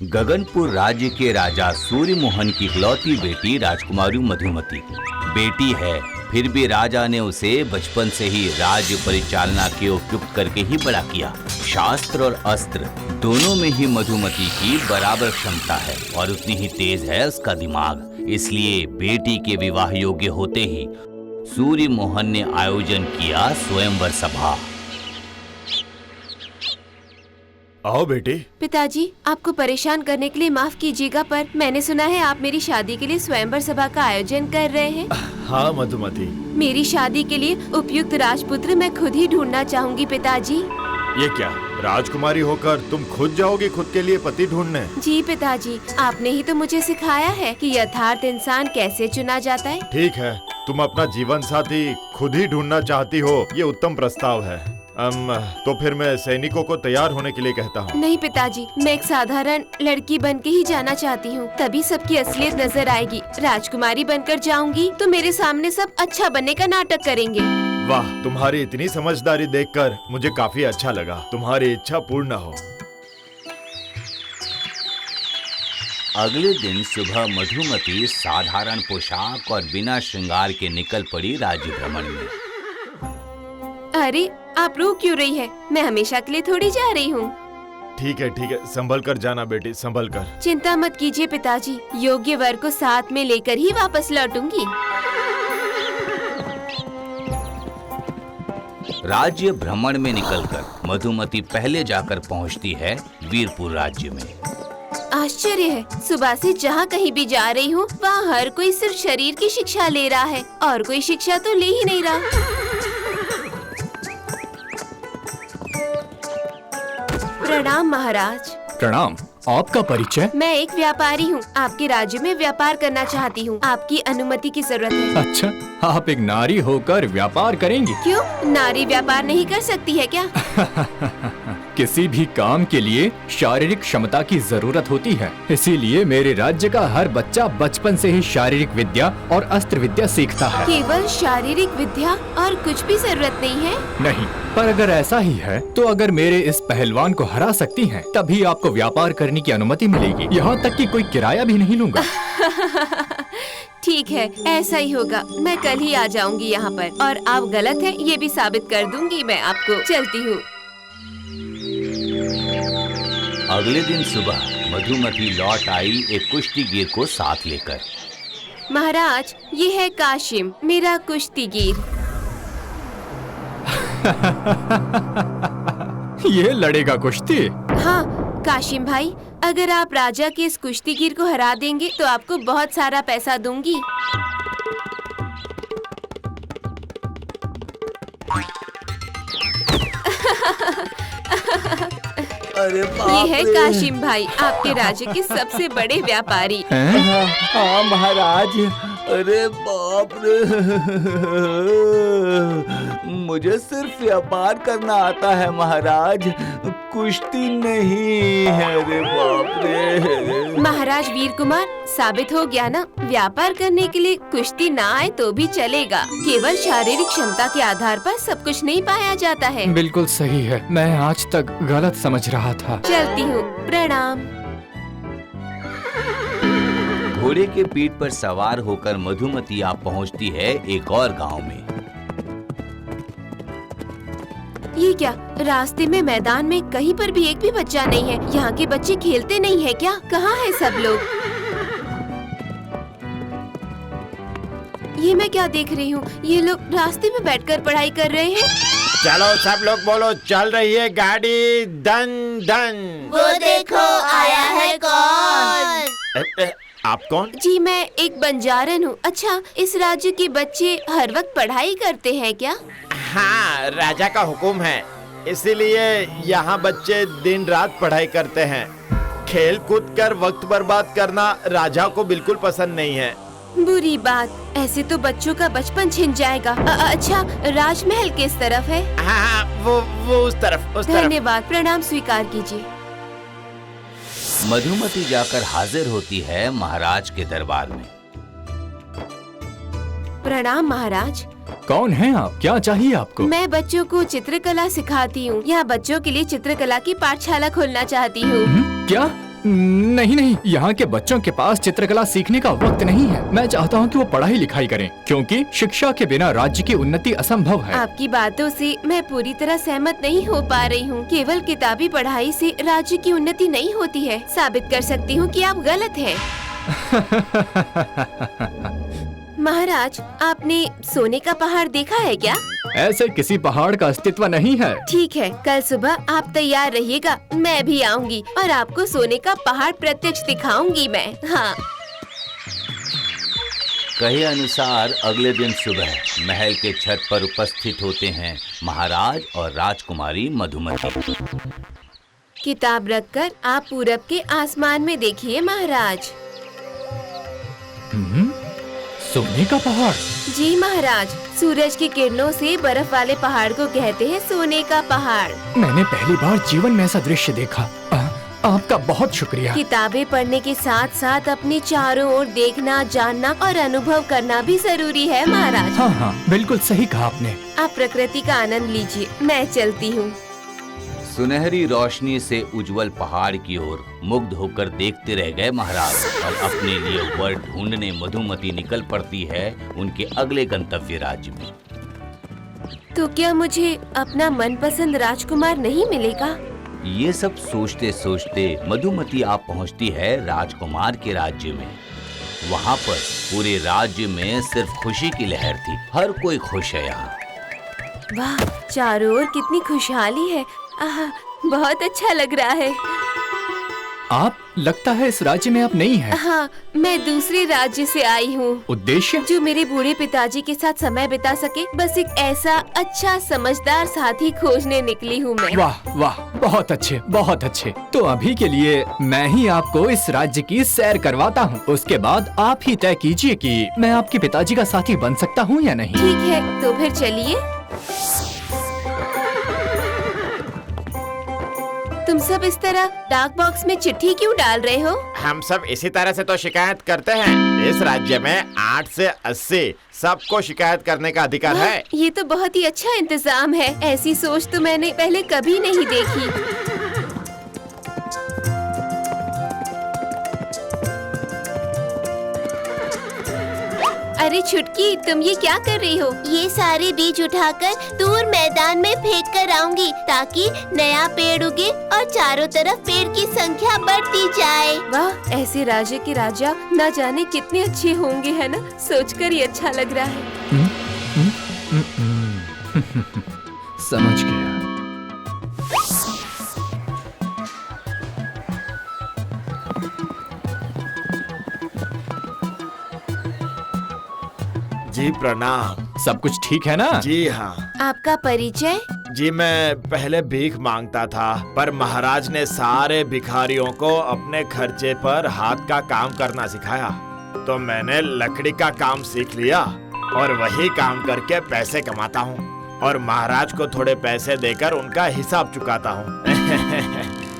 गगनपुर राज्य के राजा सूर्यमोहन की इकलौती बेटी राजकुमारी मधुमती बेटी है, फिर भी राजा ने उसे बचपन से ही राज्य परिचालना के उपयुक्त करके ही बड़ा किया। शास्त्र और अस्त्र दोनों में ही मधुमती की बराबर क्षमता है और उतनी ही तेज है उसका दिमाग। इसलिए बेटी के विवाह योग्य होते ही सूर्यमोहन ने आयोजन किया स्वयंवर सभा। आओ बेटी। पिताजी, आपको परेशान करने के लिए माफ कीजिएगा, पर मैंने सुना है आप मेरी शादी के लिए स्वयंवर सभा का आयोजन कर रहे हैं। हाँ मधुमती। मेरी शादी के लिए उपयुक्त राजपुत्र मैं खुद ही ढूंढना चाहूंगी पिताजी। ये क्या, राजकुमारी होकर तुम खुद जाओगी खुद के लिए पति ढूंढने? जी पिताजी, आपने ही तो मुझे सिखाया है कि यथार्थ इंसान कैसे चुना जाता है। ठीक है, तुम अपना जीवन साथी खुद ही ढूंढना चाहती हो, ये उत्तम प्रस्ताव है। तो फिर मैं सैनिकों को तैयार होने के लिए कहता हूँ। नहीं पिताजी, मैं एक साधारण लड़की बन के ही जाना चाहती हूँ, तभी सबकी असलियत नजर आएगी। राजकुमारी बनकर जाऊंगी तो मेरे सामने सब अच्छा बनने का नाटक करेंगे। वाह, तुम्हारी इतनी समझदारी देखकर मुझे काफी अच्छा लगा। तुम्हारी इच्छा पूर्ण हो। अगले दिन सुबह मधुमती साधारण पोशाक और बिना श्रृंगार के निकल पड़ी राज्य भ्रमण में। अरे, आप रो क्यों रही है? मैं हमेशा के लिए थोड़ी जा रही हूँ। ठीक है, संभल कर जाना बेटी, संभल कर। चिंता मत कीजिए पिताजी, योग्य वर को साथ में लेकर ही वापस लौटूंगी। राज्य भ्रमण में निकलकर मधुमती पहले जाकर पहुंचती है वीरपुर राज्य में। आश्चर्य है, सुबह से जहाँ कहीं भी जा रही हूँ वहाँ हर कोई सिर्फ शरीर की शिक्षा ले रहा है और कोई शिक्षा तो ले ही नहीं रहा। प्रणाम महाराज। प्रणाम। आपका परिचय? मैं एक व्यापारी हूँ, आपके राज्य में व्यापार करना चाहती हूँ, आपकी अनुमति की जरूरत है। अच्छा, आप एक नारी होकर व्यापार करेंगी? क्यों, नारी व्यापार नहीं कर सकती है क्या? किसी भी काम के लिए शारीरिक क्षमता की जरूरत होती है, इसीलिए मेरे राज्य का हर बच्चा बचपन से ही शारीरिक विद्या और अस्त्र विद्या सीखता है। केवल शारीरिक विद्या और कुछ भी जरूरत नहीं है? नहीं, पर अगर ऐसा ही है तो अगर मेरे इस पहलवान को हरा सकती हैं, तभी आपको व्यापार करने की अनुमति मिलेगी। यहाँ तक कि कोई किराया भी नहीं लूंगा। ठीक है, ऐसा ही होगा। मैं कल ही आ जाऊंगी यहाँ पर, और आप गलत हैं ये भी साबित कर दूंगी मैं आपको। चलती हूँ। अगले दिन सुबह मधुमती लौट आई एक कुश्तीगीर को साथ लेकर। महाराज, ये है काशिम, मेरा कुश्तीगीर। ये लड़ेगा कुश्ती? हाँ काशिम भाई, अगर आप राजा के इस कुश्तीगीर को हरा देंगे तो आपको बहुत सारा पैसा दूंगी। अरे ये है काशिम भाई, आपके राज्य के सबसे बड़े व्यापारी। हाँ महाराज। अरे बाप रे, मुझे सिर्फ व्यापार करना आता है महाराज, कुश्ती नहीं है। अरे बाप रे। महाराज वीर कुमार, साबित हो गया ना, व्यापार करने के लिए कुश्ती ना आए तो भी चलेगा। केवल शारीरिक क्षमता के आधार पर सब कुछ नहीं पाया जाता है। बिल्कुल सही है, मैं आज तक गलत समझ रहा था। चलती हूँ, प्रणाम। घोड़े के पीठ पर सवार होकर मधुमती आप पहुंचती है एक और गांव में। ये क्या, रास्ते में मैदान में कहीं पर भी एक भी बच्चा नहीं है। यहाँ के बच्चे खेलते नहीं है क्या? कहाँ है सब लोग? ये मैं क्या देख रही हूँ, ये लोग रास्ते में बैठकर पढ़ाई कर रहे हैं। चलो सब लोग बोलो, चल रही है गाड़ी दन दन। वो देखो आया है कौन? आप कौन? जी मैं एक बंजारन हूँ। अच्छा, इस राज्य के बच्चे हर वक्त पढ़ाई करते हैं क्या? हाँ, राजा का हुक्म है, इसीलिए यहाँ बच्चे दिन रात पढ़ाई करते हैं। खेल कूद कर वक्त बर्बाद करना राजा को बिल्कुल पसंद नहीं है। बुरी बात, ऐसे तो बच्चों का बचपन छिन जाएगा। अच्छा, राजमहल किस तरफ है? हाँ, वो उस तरफ। धन्यवाद, प्रणाम स्वीकार कीजिए। मधुमती जाकर हाजिर होती है महाराज के दरबार में। प्रणाम महाराज। कौन हैं आप? क्या चाहिए आपको? मैं बच्चों को चित्रकला सिखाती हूँ। यहाँ बच्चों के लिए चित्रकला की पाठशाला खोलना चाहती हूँ। क्या नहीं नहीं, यहाँ के बच्चों के पास चित्रकला सीखने का वक्त नहीं है। मैं चाहता हूँ कि वो पढ़ाई लिखाई करें, क्योंकि शिक्षा के बिना राज्य की उन्नति असंभव है। आपकी बातों से मैं पूरी तरह सहमत नहीं हो पा रही हूँ। केवल किताबी पढ़ाई से राज्य की उन्नति नहीं होती है। साबित कर सकती हूँ कि आप गलत हैं। महाराज, आपने सोने का पहाड़ देखा है क्या? ऐसे किसी पहाड़ का अस्तित्व नहीं है। ठीक है, कल सुबह आप तैयार रहिएगा, मैं भी आऊंगी और आपको सोने का पहाड़ प्रत्यक्ष दिखाऊंगी मैं। हाँ। कहे अनुसार अगले दिन सुबह महल के छत पर उपस्थित होते हैं महाराज और राजकुमारी मधुमती। किताब रखकर आप पूरब के आसमान में देखिए महाराज। सोने का पहाड़? जी महाराज, सूरज की किरणों से बर्फ वाले पहाड़ को कहते हैं सोने का पहाड़। मैंने पहली बार जीवन में ऐसा दृश्य देखा। आपका बहुत शुक्रिया। किताबें पढ़ने के साथ साथ अपने चारों ओर देखना, जानना और अनुभव करना भी जरूरी है महाराज। हाँ हाँ, बिल्कुल सही कहा आपने। आप प्रकृति का आनंद लीजिए, मैं चलती हूँ। सुनहरी रोशनी से उज्जवल पहाड़ की ओर मुग्ध होकर देखते रह गए महाराज और अपने लिए वर ढूंढने मधुमती निकल पड़ती है उनके अगले गंतव्य राज्य में। तो क्या मुझे अपना मनपसंद राजकुमार नहीं मिलेगा? ये सब सोचते सोचते मधुमती आप पहुंचती है राजकुमार के राज्य में। वहाँ पर पूरे राज्य में सिर्फ खुशी की लहर थी। हर कोई खुश है यहाँ। वाह, चारों ओर कितनी खुशहाली है। आह, बहुत अच्छा लग रहा है। आप लगता है इस राज्य में आप नई हैं। हाँ, मैं दूसरे राज्य से आई हूँ। उद्देश्य? जो मेरे बूढ़े पिताजी के साथ समय बिता सके, बस एक ऐसा अच्छा समझदार साथी खोजने निकली हूँ मैं। वाह वाह, बहुत अच्छे बहुत अच्छे। तो अभी के लिए मैं ही आपको इस राज्य की सैर करवाता हूँ। उसके बाद आप ही तय कीजिए कि मैं आपके पिताजी का साथी बन सकता हूँ या नहीं। ठीक है, तो फिर चलिए। तुम सब इस तरह डाक बॉक्स में चिट्ठी क्यों डाल रहे हो? हम सब इसी तरह से तो शिकायत करते हैं। इस राज्य में 8 से 80 सबको शिकायत करने का अधिकार है। ये तो बहुत ही अच्छा इंतजाम है। ऐसी सोच तो मैंने पहले कभी नहीं देखी। अरे छुटकी, तुम ये क्या कर रही हो? ये सारे बीज उठाकर दूर मैदान में फेंक कर आऊंगी, ताकि नया पेड़ उगे और चारों तरफ पेड़ की संख्या बढ़ती जाए। वाह, ऐसे राज्य के राजा न जाने कितने अच्छे होंगे, है ना? सोचकर ही अच्छा लग रहा है। समझ गया। जी प्रणाम। सब कुछ ठीक है ना? जी हाँ। आपका परिचय? जी मैं पहले भीख मांगता था, पर महाराज ने सारे भिखारियों को अपने खर्चे पर हाथ का काम करना सिखाया, तो मैंने लकड़ी का काम सीख लिया और वही काम करके पैसे कमाता हूँ और महाराज को थोड़े पैसे देकर उनका हिसाब चुकाता हूँ।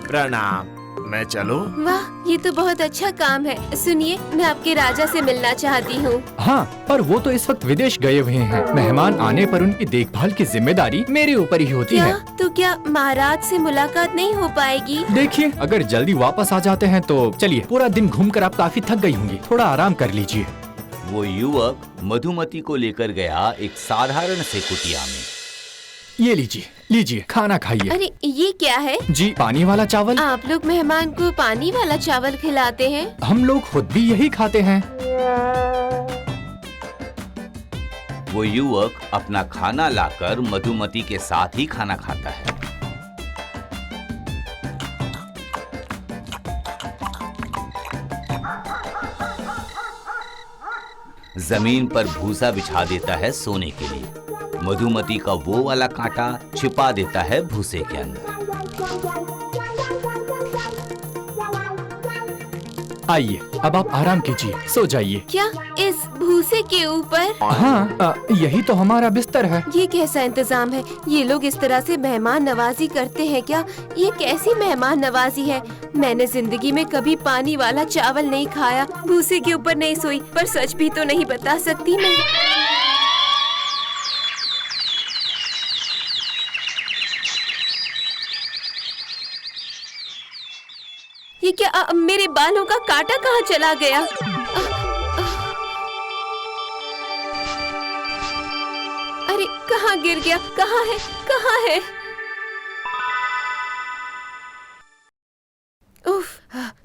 प्रणाम। मैं चलूं? वाह, ये तो बहुत अच्छा काम है। सुनिए, मैं आपके राजा से मिलना चाहती हूँ। हाँ, पर वो तो इस वक्त विदेश गए हुए हैं। मेहमान आने पर उनकी देखभाल की जिम्मेदारी मेरे ऊपर ही होती क्या? है। तो क्या महाराज से मुलाकात नहीं हो पाएगी? देखिए, अगर जल्दी वापस आ जाते हैं तो चलिए, पूरा दिन घूमकर आप काफी थक गई होंगी, थोड़ा आराम कर लीजिए। वो युवक मधुमती को लेकर गया एक साधारण से कुटिया में। ये लीजिए लीजिए, खाना खाइए। अरे ये क्या है? जी, पानी वाला चावल। आप लोग मेहमान को पानी वाला चावल खिलाते हैं? हम लोग खुद भी यही खाते हैं। वो युवक अपना खाना लाकर मधुमती के साथ ही खाना खाता है। जमीन पर भूसा बिछा देता है सोने के लिए। मधुमती का वो वाला कांटा छिपा देता है भूसे के अंदर। आइए, अब आप आराम कीजिए, सो जाइए। क्या इस भूसे के ऊपर? हाँ, यही तो हमारा बिस्तर है। ये कैसा इंतजाम है? ये लोग इस तरह से मेहमान नवाजी करते हैं क्या? ये कैसी मेहमान नवाजी है? मैंने जिंदगी में कभी पानी वाला चावल नहीं खाया, भूसे के ऊपर नहीं सोई, पर सच भी तो नहीं बता सकती मैं। ये क्या मेरे बालों का कांटा कहाँ चला गया? अरे कहाँ गिर गया? कहाँ है? कहाँ है? उफ,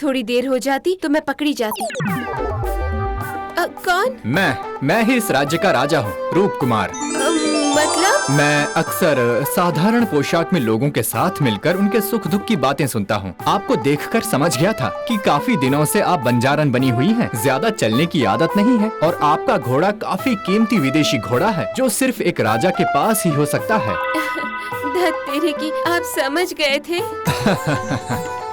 थोड़ी देर हो जाती तो मैं पकड़ी जाती। कौन? मैं ही इस राज्य का राजा हूँ, रूप कुमार। मतलब? मैं अक्सर साधारण पोशाक में लोगों के साथ मिलकर उनके सुख दुख की बातें सुनता हूँ। आपको देखकर समझ गया था कि काफी दिनों से आप बंजारन बनी हुई हैं। ज्यादा चलने की आदत नहीं है और आपका घोड़ा काफी कीमती विदेशी घोड़ा है जो सिर्फ एक राजा के पास ही हो सकता है। धत तेरे की, आप समझ गए थे।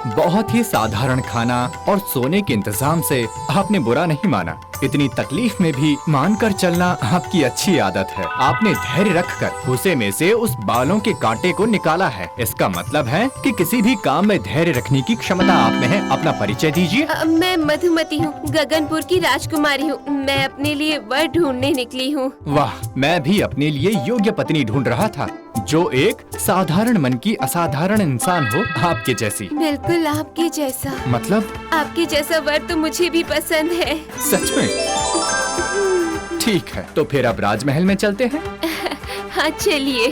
बहुत ही साधारण खाना और सोने के इंतजाम से आपने बुरा नहीं माना। इतनी तकलीफ में भी मानकर चलना आपकी अच्छी आदत है। आपने धैर्य रखकर भूसे में से उस बालों के कांटे को निकाला है। इसका मतलब है कि किसी भी काम में धैर्य रखने की क्षमता आप में है। अपना परिचय दीजिए। मैं मधुमती हूँ, गगनपुर की राजकुमारी हूँ। मैं अपने लिए वर ढूंढने निकली हूँ। वाह, मैं भी अपने लिए योग्य पत्नी ढूंढ रहा था जो एक साधारण मन की असाधारण इंसान हो, आपके जैसी। बिल्कुल आपके जैसा। मतलब? आपके जैसा वर तो मुझे भी पसंद है। सच में? ठीक है, तो फिर अब राजमहल में चलते हैं। हाँ चलिए।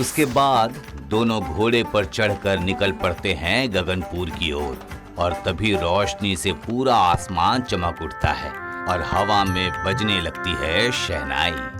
उसके बाद दोनों घोड़े पर चढ़कर निकल पड़ते हैं गगनपुर की ओर और तभी रोशनी से पूरा आसमान चमक उठता है और हवा में बजने लगती है शहनाई।